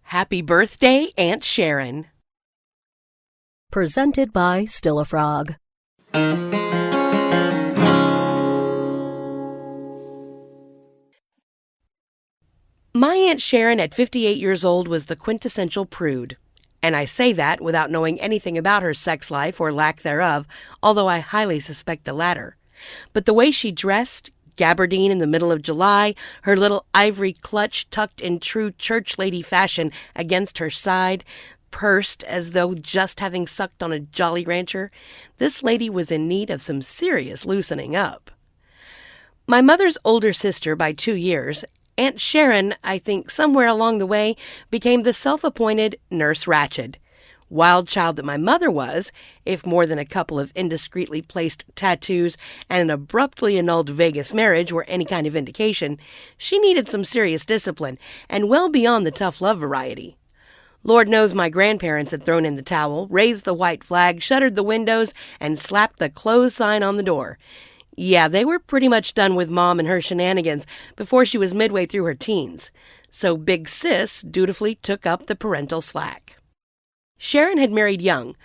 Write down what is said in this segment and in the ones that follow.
Happy birthday, Aunt Sharon. Presented by Still a Frog. My Aunt Sharon at 58 years old was the quintessential prude. And I say that without knowing anything about her sex life or lack thereof, although I highly suspect the latter. But the way she dressed, gabardine in the middle of July, her little ivory clutch tucked in true church lady fashion against her side, pursed as though just having sucked on a Jolly Rancher, this lady was in need of some serious loosening up. My mother's older sister by 2 years, Aunt Sharon, I think somewhere along the way, became the self-appointed Nurse Ratched. Wild child that my mother was, if more than a couple of indiscreetly placed tattoos and an abruptly annulled Vegas marriage were any kind of indication, she needed some serious discipline, and well beyond the tough love variety. Lord knows my grandparents had thrown in the towel, raised the white flag, shuttered the windows, and slapped the close sign on the door. Yeah, they were pretty much done with Mom and her shenanigans before she was midway through her teens, so Big Sis dutifully took up the parental slack. Sharon had married young.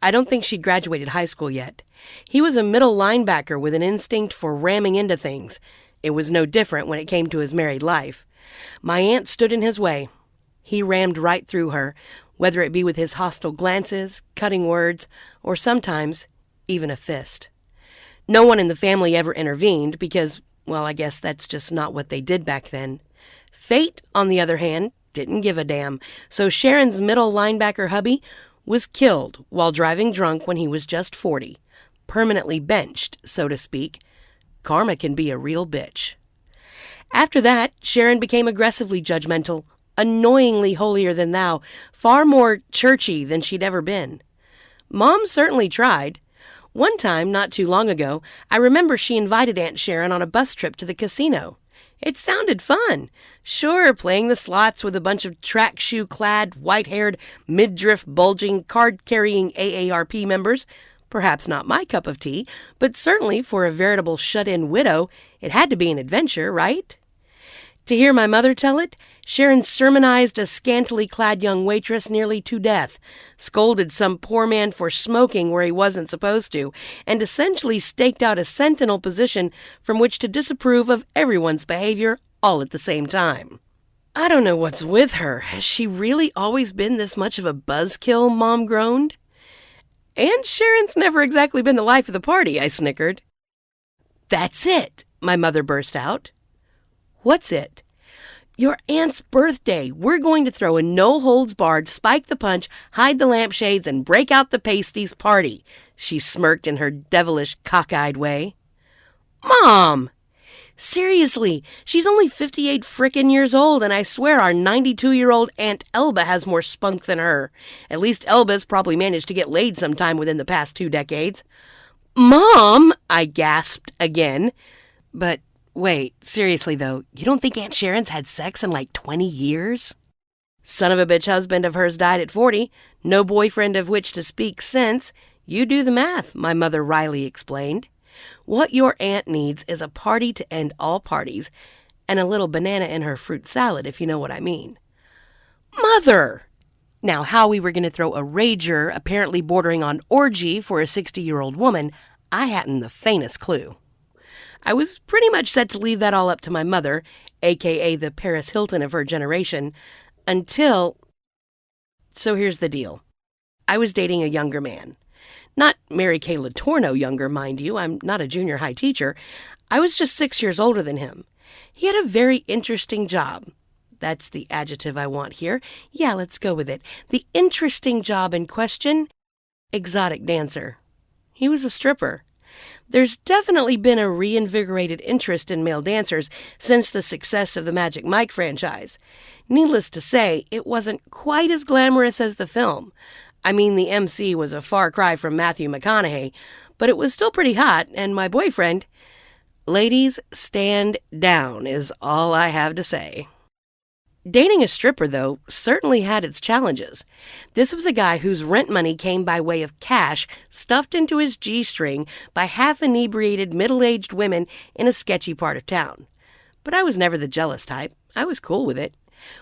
I don't think she'd graduated high school yet. He was a middle linebacker with an instinct for ramming into things. It was no different when it came to his married life. My aunt stood in his way. He rammed right through her, whether it be with his hostile glances, cutting words, or sometimes even a fist. No one in the family ever intervened because, well, I guess that's just not what they did back then. Fate, on the other hand, didn't give a damn, so Sharon's middle linebacker hubby was killed while driving drunk when he was just 40. Permanently benched, so to speak. Karma can be a real bitch. After that, Sharon became aggressively judgmental, annoyingly holier than thou, far more churchy than she'd ever been. Mom certainly tried. One time, not too long ago, I remember she invited Aunt Sharon on a bus trip to the casino. It sounded fun. Sure, playing the slots with a bunch of track shoe-clad, white-haired, midriff-bulging, card-carrying AARP members. Perhaps not my cup of tea, but certainly for a veritable shut-in widow, it had to be an adventure, right? To hear my mother tell it, Sharon sermonized a scantily clad young waitress nearly to death, scolded some poor man for smoking where he wasn't supposed to, and essentially staked out a sentinel position from which to disapprove of everyone's behavior all at the same time. I don't know what's with her. Has she really always been this much of a buzzkill, Mom groaned. And Sharon's never exactly been the life of the party, I snickered. That's it, my mother burst out. What's it? Your aunt's birthday. We're going to throw a no-holds-barred, spike-the-punch, hide-the-lampshades, and break-out-the-pasties party, she smirked in her devilish, cockeyed way. Mom! Seriously, she's only 58 frickin' years old, and I swear our 92-year-old Aunt Elba has more spunk than her. At least Elba's probably managed to get laid sometime within the past 2 decades. Mom! I gasped again. But wait, seriously though, you don't think Aunt Sharon's had sex in like 20 years? Son of a bitch husband of hers died at 40, no boyfriend of which to speak since. You do the math, my mother wryly explained. What your aunt needs is a party to end all parties, and a little banana in her fruit salad, if you know what I mean. Mother! Now, how we were going to throw a rager, apparently bordering on orgy, for a 60-year-old woman, I hadn't the faintest clue. I was pretty much set to leave that all up to my mother, a.k.a. the Paris Hilton of her generation, until... So here's the deal. I was dating a younger man. Not Mary Kay Letourneau younger, mind you. I'm not a junior high teacher. I was just 6 years older than him. He had a very interesting job. That's the adjective I want here. Yeah, let's go with it. The interesting job in question, exotic dancer. He was a stripper. There's definitely been a reinvigorated interest in male dancers since the success of the Magic Mike franchise. Needless to say, it wasn't quite as glamorous as the film. I mean, the MC was a far cry from Matthew McConaughey, but it was still pretty hot, and my boyfriend... Ladies, stand down is all I have to say. Dating a stripper, though, certainly had its challenges. This was a guy whose rent money came by way of cash stuffed into his G-string by half-inebriated middle-aged women in a sketchy part of town. But I was never the jealous type. I was cool with it.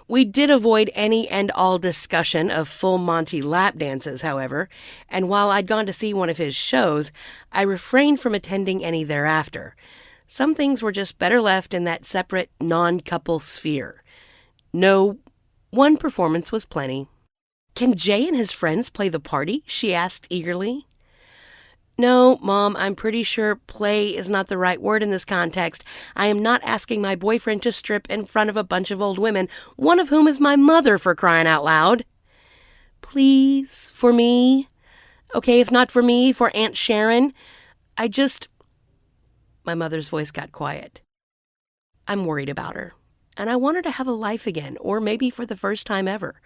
We did avoid any and all discussion of full Monty lap dances, however, and while I'd gone to see one of his shows, I refrained from attending any thereafter. Some things were just better left in that separate, non-couple sphere. No, one performance was plenty. "Can Jay and his friends play the party?" she asked eagerly. "No, Mom, I'm pretty sure play is not the right word in this context. I am not asking my boyfriend to strip in front of a bunch of old women, one of whom is my mother, for crying out loud." "Please, for me. Okay, if not for me, for Aunt Sharon. My mother's voice got quiet. "I'm worried about her, and I want her to have a life again, or maybe for the first time ever.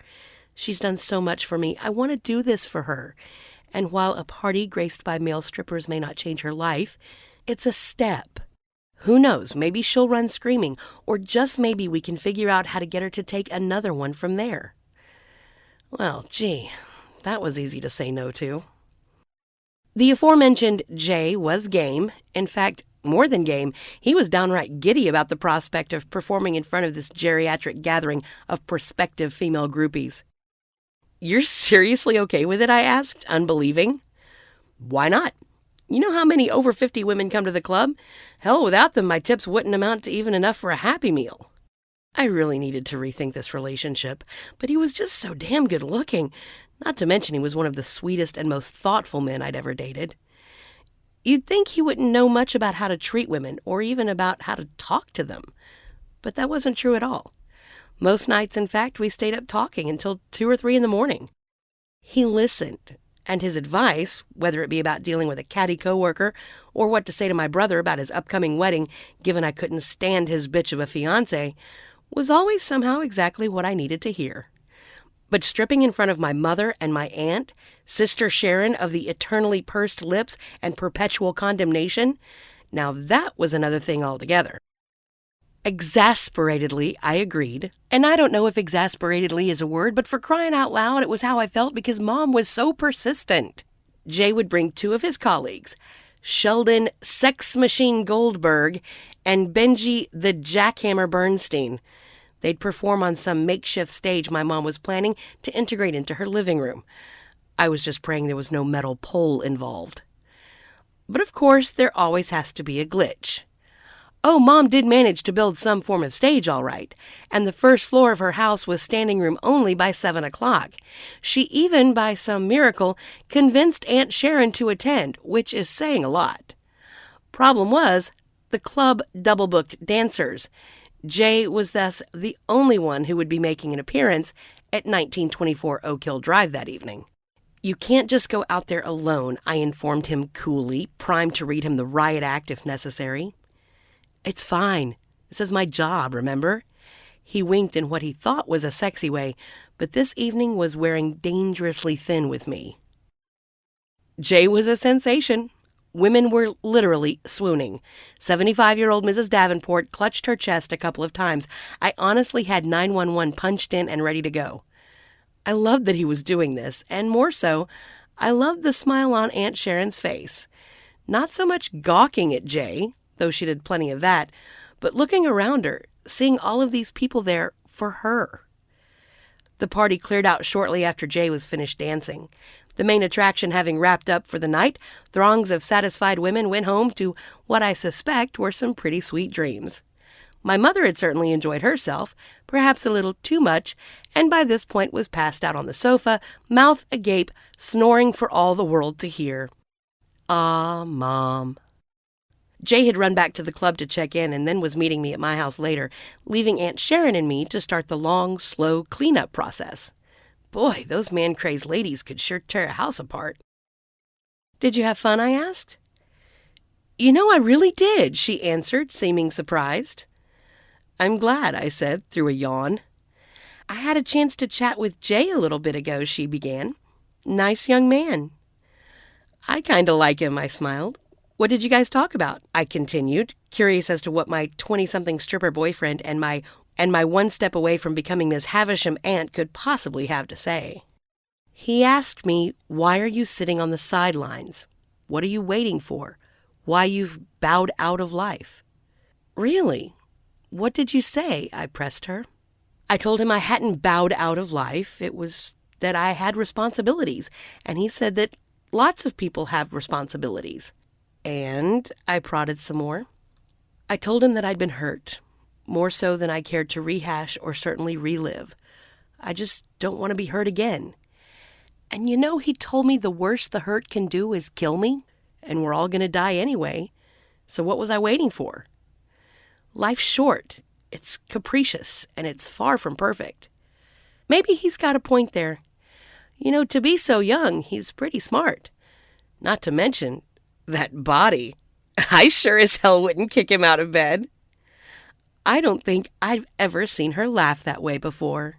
She's done so much for me. I want to do this for her. And while a party graced by male strippers may not change her life, it's a step. Who knows, maybe she'll run screaming, or just maybe we can figure out how to get her to take another one from there." Well, gee, that was easy to say no to. The aforementioned Jay was game. In fact, more than game, he was downright giddy about the prospect of performing in front of this geriatric gathering of prospective female groupies. "You're seriously okay with it?" I asked, unbelieving. "Why not? You know how many over 50 women come to the club? Hell, without them, my tips wouldn't amount to even enough for a Happy Meal." I really needed to rethink this relationship, but he was just so damn good looking. Not to mention he was one of the sweetest and most thoughtful men I'd ever dated. You'd think he wouldn't know much about how to treat women, or even about how to talk to them. But that wasn't true at all. Most nights, in fact, we stayed up talking until 2 or 3 in the morning. He listened, and his advice, whether it be about dealing with a catty coworker or what to say to my brother about his upcoming wedding, given I couldn't stand his bitch of a fiancé, was always somehow exactly what I needed to hear. But stripping in front of my mother and my aunt, Sister Sharon of the eternally pursed lips and perpetual condemnation, now that was another thing altogether. Exasperatedly, I agreed. And I don't know if exasperatedly is a word, but for crying out loud, it was how I felt because Mom was so persistent. Jay would bring 2 of his colleagues, Sheldon Sex Machine Goldberg and Benji the Jackhammer Bernstein. They'd perform on some makeshift stage my mom was planning to integrate into her living room. I was just praying there was no metal pole involved. But of course, there always has to be a glitch. Oh, Mom did manage to build some form of stage all right, and the first floor of her house was standing room only by 7 o'clock. She even, by some miracle, convinced Aunt Sharon to attend, which is saying a lot. Problem was, the club double-booked dancers. Jay was thus the only one who would be making an appearance at 1924 Oak Hill Drive that evening. "You can't just go out there alone," I informed him coolly, primed to read him the riot act if necessary. "It's fine. This is my job, remember?" He winked in what he thought was a sexy way, but this evening was wearing dangerously thin with me. Jay was a sensation. Women were literally swooning. 75-year-old Mrs. Davenport clutched her chest a couple of times. I honestly had 911 punched in and ready to go. I loved that he was doing this, and more so, I loved the smile on Aunt Sharon's face. Not so much gawking at Jay, though she did plenty of that, but looking around her, seeing all of these people there for her. The party cleared out shortly after Jay was finished dancing. The main attraction having wrapped up for the night, throngs of satisfied women went home to what I suspect were some pretty sweet dreams. My mother had certainly enjoyed herself, perhaps a little too much, and by this point was passed out on the sofa, mouth agape, snoring for all the world to hear. Ah, Mom. Jay had run back to the club to check in and then was meeting me at my house later, leaving Aunt Sharon and me to start the long, slow cleanup process. Boy, those man-crazed ladies could sure tear a house apart. "Did you have fun?" I asked. "You know, I really did," she answered, seeming surprised. "I'm glad," I said, through a yawn. "I had a chance to chat with Jay a little bit ago," she began. "Nice young man." "I kinda like him," I smiled. "What did you guys talk about?" I continued, curious as to what my 20-something stripper boyfriend and my one step away from becoming Miss Havisham aunt could possibly have to say. "He asked me, why are you sitting on the sidelines? What are you waiting for? Why you've bowed out of life?" "Really? What did you say?" I pressed her. I told him I hadn't bowed out of life. It was that I had responsibilities, and he said that lots of people have responsibilities. And I prodded some more. I told him that I'd been hurt, more so than I cared to rehash or certainly relive. I just don't want to be hurt again. And he told me the worst the hurt can do is kill me, and we're all going to die anyway. So what was I waiting for? Life's short, it's capricious, and it's far from perfect. Maybe he's got a point there. To be so young, he's pretty smart. Not to mention, that body. I sure as hell wouldn't kick him out of bed. I don't think I've ever seen her laugh that way before.